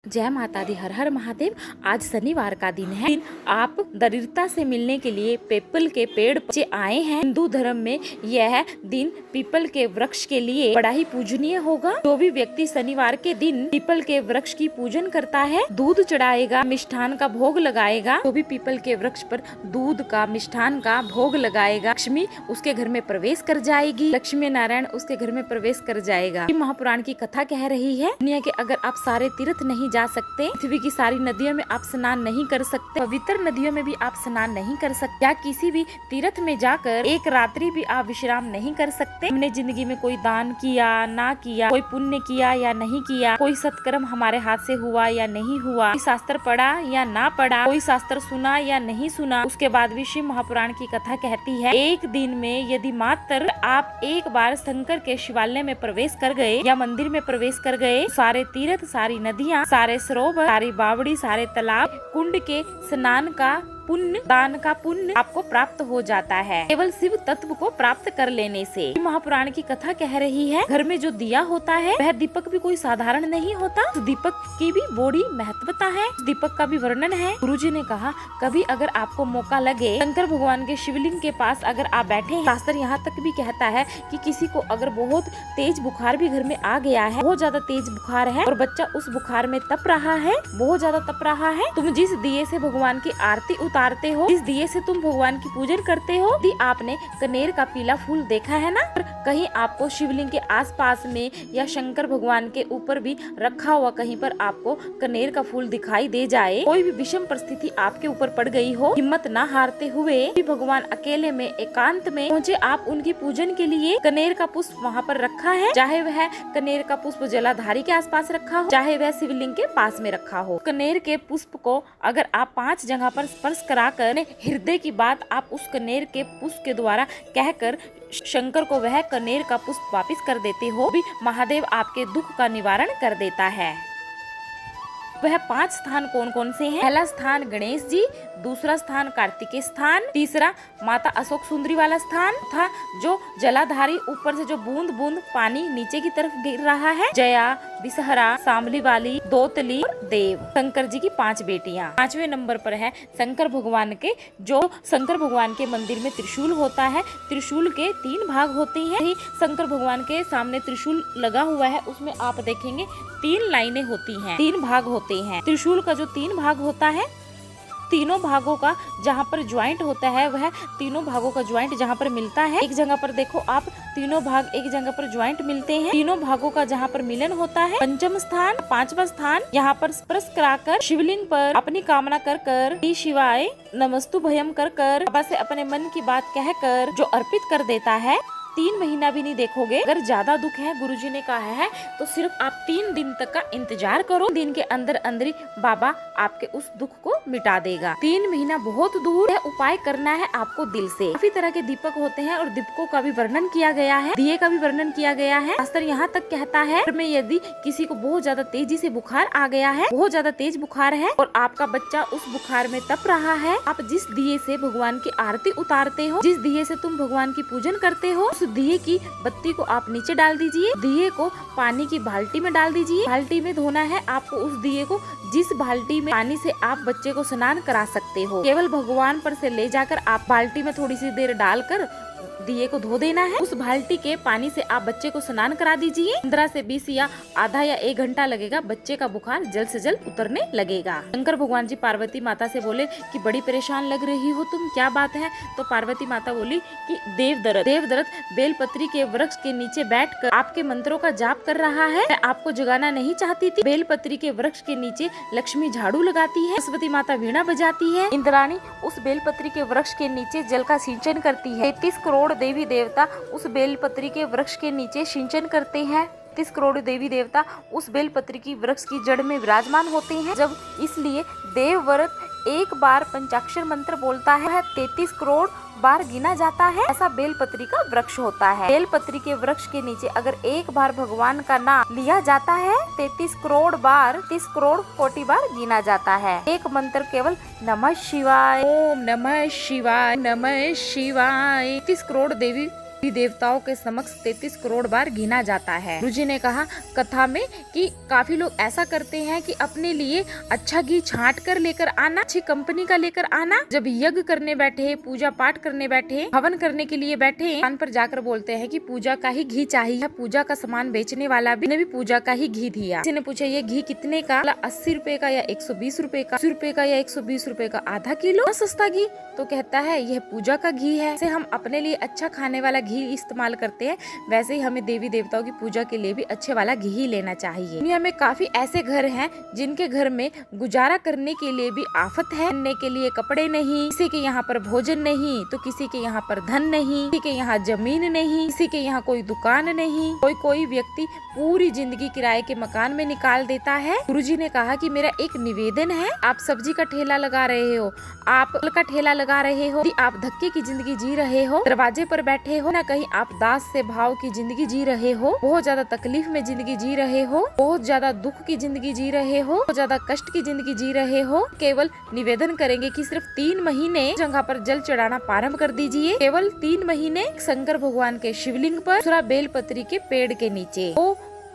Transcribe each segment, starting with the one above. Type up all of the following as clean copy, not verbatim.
जय माता दी। हर हर महादेव। आज शनिवार का दिन है। आप दरिद्रता से मिलने के लिए पीपल के पेड़ पर आए हैं। हिंदू धर्म में यह दिन पीपल के वृक्ष के लिए बड़ा ही पूजनीय होगा। जो भी व्यक्ति शनिवार के दिन पीपल के वृक्ष की पूजन करता है, दूध चढ़ाएगा, मिष्ठान का भोग लगाएगा, जो भी पीपल के वृक्ष पर दूध का मिष्ठान का भोग लगाएगा, लक्ष्मी उसके घर में प्रवेश कर जाएगी। लक्ष्मी नारायण उसके घर में प्रवेश कर जाएगा। महापुराण की कथा कह रही है, दुनिया के अगर आप सारे तीर्थ नहीं जा सकते, पृथ्वी की सारी नदियों में आप स्नान नहीं कर सकते, पवित्र नदियों में भी आप स्नान नहीं कर सकते, या किसी भी तीर्थ में जाकर एक रात्रि भी आप विश्राम नहीं कर सकते। हमने जिंदगी में कोई दान किया ना किया, कोई पुण्य किया या नहीं किया, कोई सत्कर्म हमारे हाथ से हुआ या नहीं हुआ, कोई शास्त्र पढ़ा या ना पढ़ा, कोई शास्त्र सुना या नहीं सुना, उसके बाद भी शिव महापुराण की कथा कहती है, एक दिन में यदि मात्र आप एक बार शंकर के शिवालय में प्रवेश कर गए या मंदिर में प्रवेश कर गए, सारे तीर्थ, सारी नदियाँ, सारे सरोवर, सारी बावड़ी, सारे तालाब, कुंड के स्नान का पुण्य, दान का पुण्य आपको प्राप्त हो जाता है, केवल शिव तत्व को प्राप्त कर लेने से। महापुराण की कथा कह रही है, घर में जो दिया होता है वह दीपक भी कोई साधारण नहीं होता, तो दीपक की भी बड़ी महत्वता है, दीपक का भी वर्णन है। गुरुजी ने कहा, कभी अगर आपको मौका लगे, शंकर भगवान के शिवलिंग के पास अगर आप बैठे, शास्त्र यहाँ तक भी कहता है कि किसी को अगर बहुत तेज बुखार भी घर में आ गया है, बहुत ज्यादा तेज बुखार है और बच्चा उस बुखार में तप रहा है, बहुत ज्यादा तप रहा है, तुम जिस दिए से भगवान की आरती उतारते हो, जिस दिए से तुम भगवान की पूजन करते हो, यदि आपने कनेर का पीला फूल देखा है ना, कहीं आपको शिवलिंग के आसपास में या शंकर भगवान के ऊपर भी रखा हुआ कहीं पर आपको कनेर का फूल दिखाई दे जाए, कोई भी विषम परिस्थिति आपके ऊपर पड़ गई हो, हिम्मत ना हारते हुए भी भगवान अकेले में एकांत में पहुँचे, आप उनकी पूजन के लिए कनेर का पुष्प वहाँ पर रखा है, चाहे वह कनेर का पुष्प जलाधारी के आसपास रखा हो, चाहे वह शिवलिंग के पास में रखा हो, कनेर के पुष्प को अगर आप 5 जगह पर स्पर्श कराकर हृदय की बात आप उस कनेर के पुष्प के द्वारा कहकर शंकर को वह कनेर का पुष्प वापिस कर देते हो, भी महादेव आपके दुख का निवारण कर देता है। वह 5 स्थान कौन कौन से हैं? पहला स्थान गणेश जी, दूसरा स्थान कार्तिकेय स्थान, तीसरा माता अशोक सुंदरी वाला स्थान था, जो जलाधारी ऊपर से जो बूंद बूंद पानी नीचे की तरफ गिर रहा है, जया, विषहरा, शामली वाली, दोतली और देव, शंकर जी की 5 बेटियां। 5वें नंबर पर है शंकर भगवान के, जो शंकर भगवान के मंदिर में त्रिशूल होता है, त्रिशूल के 3 भाग होते हैं। शंकर भगवान के सामने त्रिशूल लगा हुआ है, उसमें आप देखेंगे 3 लाइनें होती हैं, 3 भाग होते हैं। त्रिशूल का जो 3 भाग होता है, तीनों भागों का जहाँ पर ज्वाइंट होता है, वह तीनों भागों का ज्वाइंट जहाँ पर मिलता है, एक जगह पर देखो आप, तीनों भाग एक जगह पर ज्वाइंट मिलते हैं, तीनों भागों का जहाँ पर मिलन होता है, पंचम स्थान, 5वां स्थान, यहाँ पर स्पर्श कराकर शिवलिंग पर अपनी कामना कर कर, शिवाय नमस्तु भयम कर कर, बाबा से अपने मन की बात कहकर जो अर्पित कर देता है, 3 महीना भी नहीं देखोगे। अगर ज्यादा दुख है, गुरुजी ने कहा है, तो सिर्फ आप 3 दिन तक का इंतजार करो, दिन के अंदर अंदर ही बाबा आपके उस दुख को मिटा देगा। 3 महीना बहुत दूर है, उपाय करना है आपको दिल से। काफी तरह के दीपक होते हैं और दीपकों का भी वर्णन किया गया है, दिए का भी वर्णन किया गया है। शास्त्र यहाँ तक कहता है, में यदि किसी को बहुत ज्यादा तेजी से बुखार आ गया है, बहुत ज्यादा तेज बुखार है और आपका बच्चा उस बुखार में तप रहा है, आप जिस दिए से भगवान की आरती उतारते हो, जिस दिए से तुम भगवान की पूजन करते हो, उस दिए की बत्ती को आप नीचे डाल दीजिए, दिए को पानी की बाल्टी में डाल दीजिए, बाल्टी में धोना है आपको उस दिए को, जिस बाल्टी में पानी से आप बच्चे को स्नान करा सकते हो, केवल भगवान पर से ले जाकर आप बाल्टी में थोड़ी सी देर डालकर दिए को धो देना है। उस बाल्टी के पानी से आप बच्चे को स्नान करा दीजिए। 15 से 20 या आधा या 1 घंटा लगेगा, बच्चे का बुखार जल्द से जल्द उतरने लगेगा। शंकर भगवान जी पार्वती माता से बोले कि बड़ी परेशान लग रही हो तुम, क्या बात है? तो पार्वती माता बोली कि देवदत्त बेलपत्री के वृक्ष के नीचे बैठकर आपके मंत्रों का जाप कर रहा है, मैं आपको जगाना नहीं चाहती थी। बेलपत्री के वृक्ष के नीचे लक्ष्मी झाड़ू लगाती है, सरस्वती माता वीणा बजाती है, इंद्राणी उस बेलपत्री के वृक्ष के नीचे जल का सिंचन करती है, 33 करोड़ देवी देवता उस बेलपत्री के वृक्ष के नीचे सिंचन करते हैं, 33 करोड़ देवी देवता उस बेलपत्री की वृक्ष की जड़ में विराजमान होते हैं। जब इसलिए देवव्रत एक बार पंचाक्षर मंत्र बोलता है, 33 करोड़ बार गिना जाता है, ऐसा बेलपत्री का वृक्ष होता है। बेलपत्री के वृक्ष के नीचे अगर एक बार भगवान का नाम लिया जाता है, 33 करोड़ बार, 30 करोड़ कोटि बार गिना जाता है। एक मंत्र केवल नमः शिवाय, ओम नमः शिवाय, नमः शिवाय, 30 करोड़ देवी देवी देवताओं के समक्ष 33 करोड़ बार गिना जाता है। गुरुजी ने कहा कथा में कि काफी लोग ऐसा करते हैं कि अपने लिए अच्छा घी छांट कर लेकर आना, अच्छी कंपनी का लेकर आना, जब यज्ञ करने बैठे, पूजा पाठ करने बैठे, हवन करने के लिए बैठे, दुकान पर जाकर बोलते हैं कि पूजा का ही घी चाहिए। पूजा का सामान बेचने वाला भी पूजा का ही घी दिया। किसी ने पूछा ये घी कितने का? 80 रुपए का या 120 रुपए का, 80 रुपए का या 120 रुपए का, आधा किलो सस्ता घी। तो कहता है यह पूजा का घी है। जैसे हम अपने लिए अच्छा खाने वाला घी इस्तेमाल करते हैं, वैसे ही हमें देवी देवताओं की पूजा के लिए भी अच्छे वाला घी ही लेना चाहिए। दुनिया में काफी ऐसे घर हैं जिनके घर में गुजारा करने के लिए भी आफत है। पहनने के लिए कपड़े नहीं, किसी के यहाँ पर भोजन नहीं, तो किसी के यहाँ पर धन नहीं, किसी के यहाँ जमीन नहीं, किसी के यहाँ कोई दुकान नहीं। कोई व्यक्ति पूरी जिंदगी किराए के मकान में निकाल देता है। गुरुजी ने कहा कि मेरा एक निवेदन है, आप सब्जी का ठेला लगा रहे हो, आप फल का ठेला लगा रहे हो, आप धक्के की जिंदगी जी रहे हो, दरवाजे पर बैठे हो, ना कहीं आप दास से भाव की जिंदगी जी रहे हो, बहुत ज्यादा तकलीफ में जिंदगी जी रहे हो, बहुत ज्यादा दुख की जिंदगी जी रहे हो, बहुत ज्यादा कष्ट की जिंदगी जी रहे हो, केवल निवेदन करेंगे कि सिर्फ 3 महीने जगह पर जल चढ़ाना प्रारंभ कर दीजिए। केवल 3 महीने शंकर भगवान के शिवलिंग पर, दूसरा बेलपत्री के पेड़ के नीचे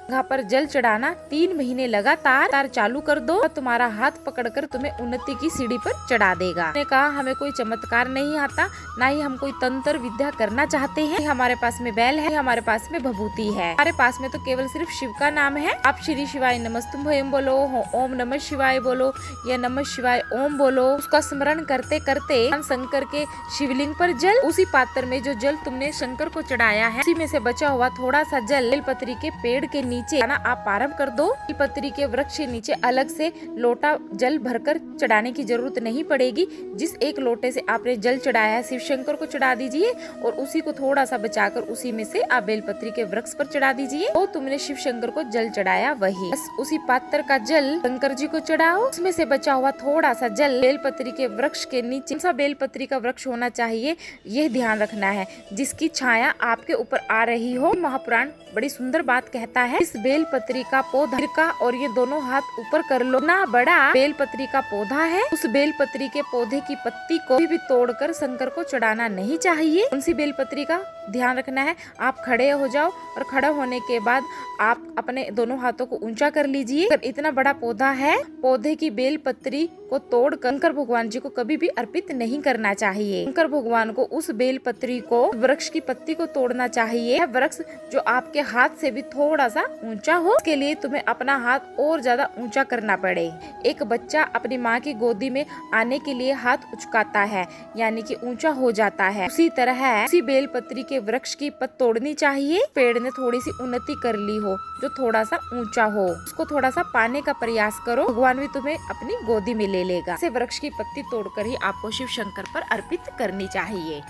जगह पर जल चढ़ाना 3 महीने लगातार चालू कर दो, और तुम्हारा हाथ पकड़कर तुम्हें उन्नति की सीढ़ी पर चढ़ा देगा। ने कहा हमें कोई चमत्कार नहीं आता, ना ही हम कोई तंत्र विद्या करना चाहते हैं। हमारे पास में बैल है, हमारे पास में भभूति है, हमारे पास में तो केवल सिर्फ शिव का नाम है। आप श्री शिवाय नमस्तुभ्यं बोलो, ओम नमः शिवाय बोलो या नमः शिवाय ओम बोलो। उसका स्मरण करते करते शंकर के शिवलिंग पर जल, उसी पात्र में जो जल तुमने शंकर को चढ़ाया है, उसी में से बचा हुआ थोड़ा सा जल बेलपत्री के पेड़ के नीचे आप प्रारंभ कर दो। बेलपत्री के वृक्ष के नीचे अलग से लोटा जल भरकर चढ़ाने की जरूरत नहीं पड़ेगी। जिस एक लोटे से आपने जल चढ़ाया है शिव शंकर को चढ़ा दीजिए, और उसी को थोड़ा सा बचाकर उसी में से आप बेलपत्री के वृक्ष पर चढ़ा दीजिए। तो तुमने शिव शंकर को जल चढ़ाया वही, बस उसी पात्र का जल शंकर जी को चढ़ाओ। उसमें से बचा हुआ थोड़ा सा जल बेलपत्री के वृक्ष के नीचे, सा बेलपत्री का वृक्ष होना चाहिए, यह ध्यान रखना है, जिसकी छाया आपके ऊपर आ रही हो। महापुराण बड़ी सुंदर बात कहता है, इस बेलपत्री का पौधा का, और ये दोनों हाथ ऊपर कर लो, ना बड़ा बेलपत्री का पौधा है। उस बेलपत्री के पौधे की पत्ती को भी तोड़कर शंकर को चढ़ाना नहीं चाहिए। उनसी बेलपत्री का ध्यान रखना है। आप खड़े हो जाओ, और खड़ा होने के बाद आप अपने दोनों हाथों को ऊंचा कर लीजिए। अगर इतना बड़ा पौधा है, पौधे की बेलपत्री को तोड़कर शंकर भगवान जी को कभी भी अर्पित नहीं करना चाहिए। शंकर भगवान को उस बेलपत्री को, वृक्ष की पत्ती को तोड़ना चाहिए। वृक्ष जो आपके हाथ से भी थोड़ा सा ऊंचा हो, इसके लिए तुम्हें अपना हाथ और ज्यादा ऊंचा करना पड़े। एक बच्चा अपनी माँ की गोदी में आने के लिए हाथ उचकाता है, यानी कि ऊंचा हो जाता है। उसी तरह उसी बेलपत्री के वृक्ष की पत्ती तोड़नी चाहिए। पेड़ ने थोड़ी सी उन्नति कर ली हो, जो थोड़ा सा ऊंचा हो, उसको थोड़ा सा पाने का प्रयास करो, भगवान भी तुम्हें अपनी गोदी में ले लेगा। इसे वृक्ष की पत्ती तोड़कर ही आपको शिव शंकर पर अर्पित करनी चाहिए।